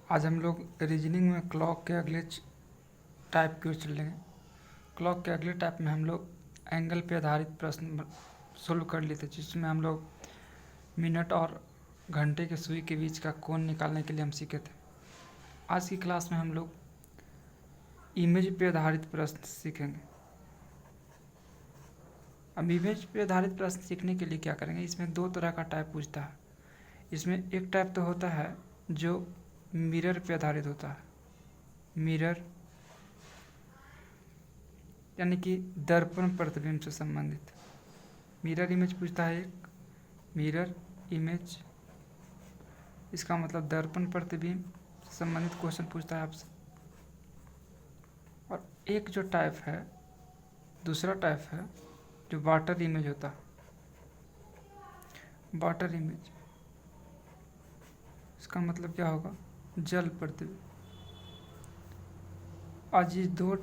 आज हम लोग रीजनिंग में क्लॉक के अगले टाइप की ओर चलेंगे। क्लॉक के अगले टाइप में हम लोग एंगल पे आधारित प्रश्न सोल्व कर लिए थे, जिसमें हम लोग मिनट और घंटे के सुई के बीच का कोण निकालने के लिए हम सीखे थे। आज की क्लास में हम लोग इमेज पे आधारित प्रश्न सीखेंगे। अब इमेज पे आधारित प्रश्न सीखने के लिए क्या करेंगे, इसमें दो तरह का टाइप पूछता है। इसमें एक टाइप तो होता है जो मिरर पे आधारित होता है, मिरर यानी कि दर्पण प्रतिबिंब से संबंधित। मिरर इमेज पूछता है, एक मिरर इमेज, इसका मतलब दर्पण प्रतिबिंब से संबंधित क्वेश्चन पूछता है आपसे। और एक जो टाइप है, दूसरा टाइप है जो वाटर इमेज होता है। वाटर इमेज, इसका मतलब क्या होगा, जल प्रतिबिंब। आज इस दो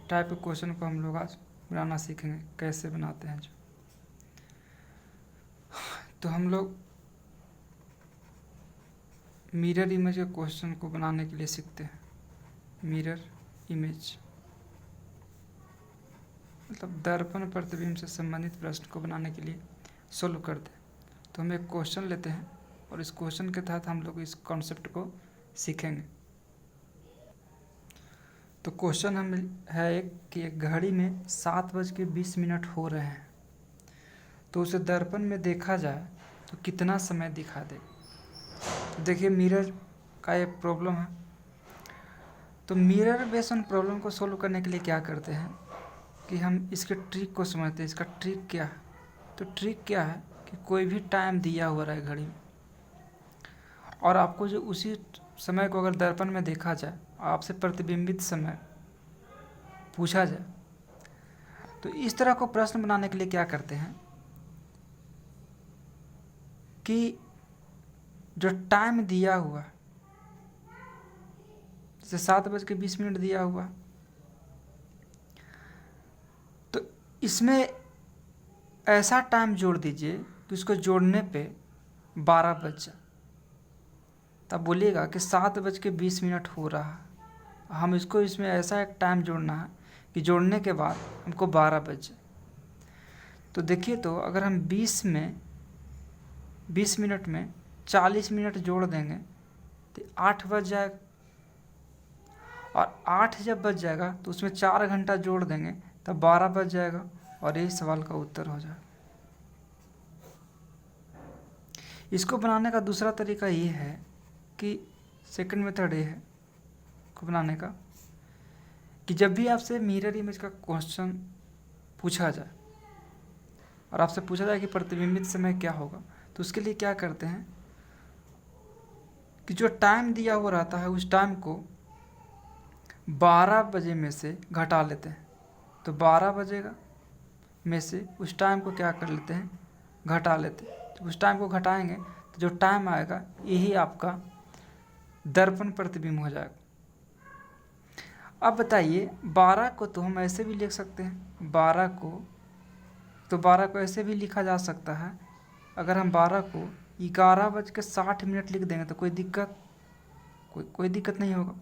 टाइप के क्वेश्चन को हम लोग आज बनाना सीखेंगे, कैसे बनाते हैं जो। तो हम लोग मिरर इमेज के क्वेश्चन को बनाने के लिए सीखते हैं। मिरर इमेज मतलब दर्पण प्रतिबिंब से संबंधित प्रश्न को बनाने के लिए सोल्व करते हैं। तो हम एक क्वेश्चन लेते हैं और इस क्वेश्चन के तहत हम लोग इस कॉन्सेप्ट को सीखेंगे। तो क्वेश्चन हम है एक कि एक घड़ी में 7:20 हो रहे हैं, तो उसे दर्पण में देखा जाए तो कितना समय दिखा दे। तो देखिए मिरर का एक प्रॉब्लम है। तो मिरर बेस्ड ऑन प्रॉब्लम को सोल्व करने के लिए क्या करते हैं कि हम इसके ट्रिक को समझते हैं। इसका ट्रिक क्या है, तो ट्रिक क्या है कि कोई भी टाइम दिया हुआ है घड़ी में, और आपको जो उसी समय को अगर दर्पण में देखा जाए, आपसे प्रतिबिंबित समय पूछा जाए, तो इस तरह को प्रश्न बनाने के लिए क्या करते हैं कि जो टाइम दिया हुआ, जैसे 7:20 दिया हुआ, तो इसमें ऐसा टाइम जोड़ दीजिए कि उसको जोड़ने पे 12 बज जाए। तब बोलिएगा कि 7:20 हो रहा है, हम इसको इसमें ऐसा एक टाइम जोड़ना है कि जोड़ने के बाद हमको 12 बज जाए। तो देखिए, तो अगर हम 20 मिनट में 40 मिनट जोड़ देंगे तो 8 बज जाएगा, और 8 जब बज जाएगा तो उसमें 4 घंटा जोड़ देंगे तब 12 बज जाएगा, और यही सवाल का उत्तर हो जाएगा। इसको बनाने का दूसरा तरीका ये है कि सेकंड मेथड ये है को बनाने का कि जब भी आपसे मिरर इमेज का क्वेश्चन पूछा जाए और आपसे पूछा जाए कि प्रतिबिंबित समय क्या होगा, तो उसके लिए क्या करते हैं कि जो टाइम दिया हुआ रहता है उस टाइम को 12 बजे में से घटा लेते हैं। तो 12 बजेगा में से उस टाइम को क्या कर लेते हैं, घटा लेते हैं। तो उस टाइम को घटाएंगे तो जो टाइम आएगा यही आपका दर्पण प्रतिबिंब हो जाएगा। अब बताइए, 12 को तो हम ऐसे भी लिख सकते हैं, 12 को ऐसे भी लिखा जा सकता है। अगर हम 12 को 11:60 देंगे तो कोई दिक्कत नहीं होगा।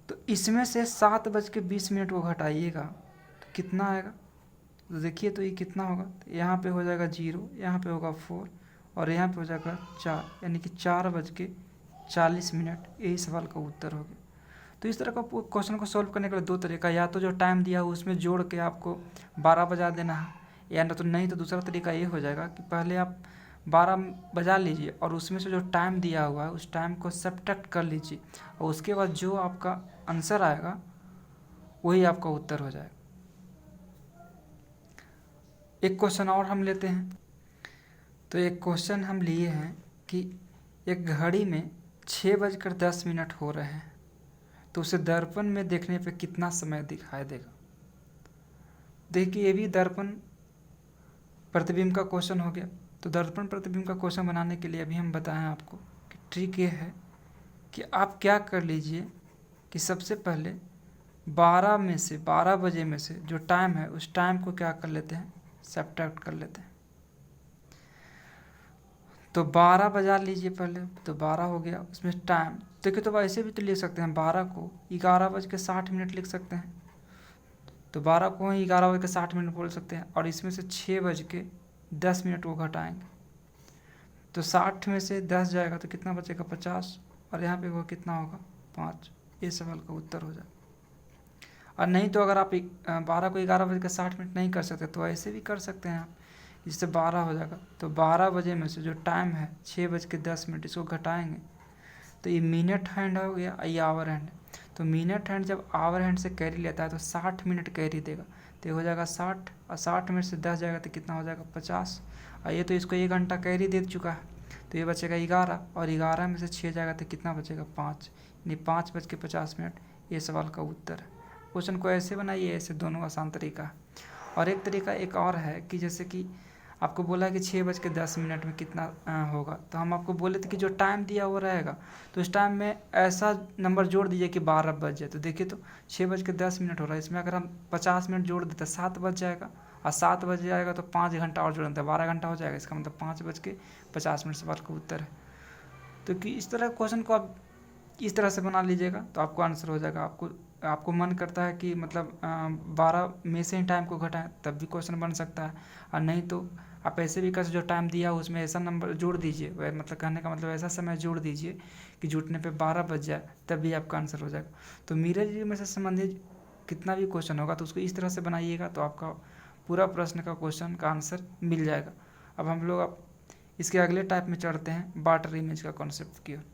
तो इसमें से 7:20 को घटाइएगा तो कितना आएगा, तो देखिए तो ये कितना होगा, तो यहाँ पे हो जाएगा 0, यहाँ पे होगा 4 और यहाँ पे हो जाएगा 4, यानी कि 4:40। यही सवाल का उत्तर हो गया। तो इस तरह का क्वेश्चन को सॉल्व करने के लिए दो तरीका, या तो जो टाइम दिया हो उसमें जोड़ के आपको 12 बजा देना है, या नहीं तो दूसरा तरीका ये हो जाएगा कि पहले आप 12 बजा लीजिए और उसमें से जो टाइम दिया हुआ है उस टाइम को सब्ट्रैक्ट कर लीजिए, और उसके बाद जो आपका आंसर आएगा वही आपका उत्तर हो जाएगा। एक क्वेश्चन और हम लेते हैं। तो एक क्वेश्चन हम लिए हैं कि एक घड़ी में 6:10 हो रहे हैं, तो उसे दर्पण में देखने पे कितना समय दिखाई देगा। देखिए, ये भी दर्पण प्रतिबिंब का क्वेश्चन हो गया। तो दर्पण प्रतिबिंब का क्वेश्चन बनाने के लिए अभी हम बताएं आपको कि ट्रिक ये है कि आप क्या कर लीजिए कि सबसे पहले 12 बजे में से जो टाइम है उस टाइम को क्या कर लेते हैं, सब्ट्रैक्ट कर लेते हैं। तो 12 बजा लीजिए पहले, तो 12 हो गया। उसमें टाइम देखिए, तो वैसे भी तो लिख सकते हैं, 12 को 11:60 लिख सकते हैं। तो 12 को ही 11:60 बोल सकते हैं, और इसमें से 6:10 को घटाएंगे तो 60 में से 10 जाएगा तो कितना बचेगा, 50, और यहाँ पे वो कितना होगा, 5। ये सवाल का उत्तर हो जाएगा। और नहीं तो अगर आप 12 को 11:60 नहीं कर सकते तो ऐसे भी कर सकते हैं आप, जिससे 12 हो जाएगा। तो 12 बजे में से जो टाइम है 6:10 इसको घटाएंगे तो ये मिनट हैंड हो गया, ये आवर हैंड। तो मिनट हैंड जब आवर हैंड से कैरी लेता है तो 60 मिनट कैरी देगा, तो ये हो जाएगा 60, और 60 में से 10 जाएगा तो कितना हो जाएगा, 50। और ये तो इसको 1 घंटा कैरी दे चुका है, तो ये बचेगा 11, और 11 में से 6 जाएगा तो कितना बचेगा, 5, यानी 5:50। ये सवाल का उत्तर है। क्वेश्चन को ऐसे बनाइए, ऐसे दोनों आसान तरीका है। और एक तरीका एक और है कि जैसे कि आपको बोला है कि 6:10 में कितना होगा, तो हम आपको बोले थे कि जो टाइम दिया हुआ रहेगा तो उस टाइम में ऐसा नंबर जोड़ दीजिए कि 12 बज जाए। तो देखिए, तो 6:10 हो रहा है, इसमें अगर हम 50 मिनट जोड़ देते 7 बज जाएगा, और 7 बज जाएगा तो 5 घंटा और जोड़ देते 12 घंटा हो जाएगा। इसका मतलब 5:50 सवाल का उत्तर है। तो कि इस तरह क्वेश्चन को आप इस तरह से बना लीजिएगा तो आपको आंसर हो जाएगा। आपको मन करता है कि मतलब 12 में से ही टाइम को घटाएं, तब भी क्वेश्चन बन सकता है। और नहीं तो आप ऐसे भी कर, जो टाइम दिया हो उसमें ऐसा नंबर जोड़ दीजिए, मतलब कहने का मतलब ऐसा समय जोड़ दीजिए कि जुटने पे 12 बज जाए, तब भी आपका आंसर हो जाएगा। तो मिरर इमेज में से संबंधित कितना भी क्वेश्चन होगा तो उसको इस तरह से बनाइएगा तो आपका पूरा प्रश्न का क्वेश्चन का आंसर मिल जाएगा। अब हम लोग इसके अगले टाइप में चढ़ते हैं, वाटर इमेज का कॉन्सेप्ट की ओर।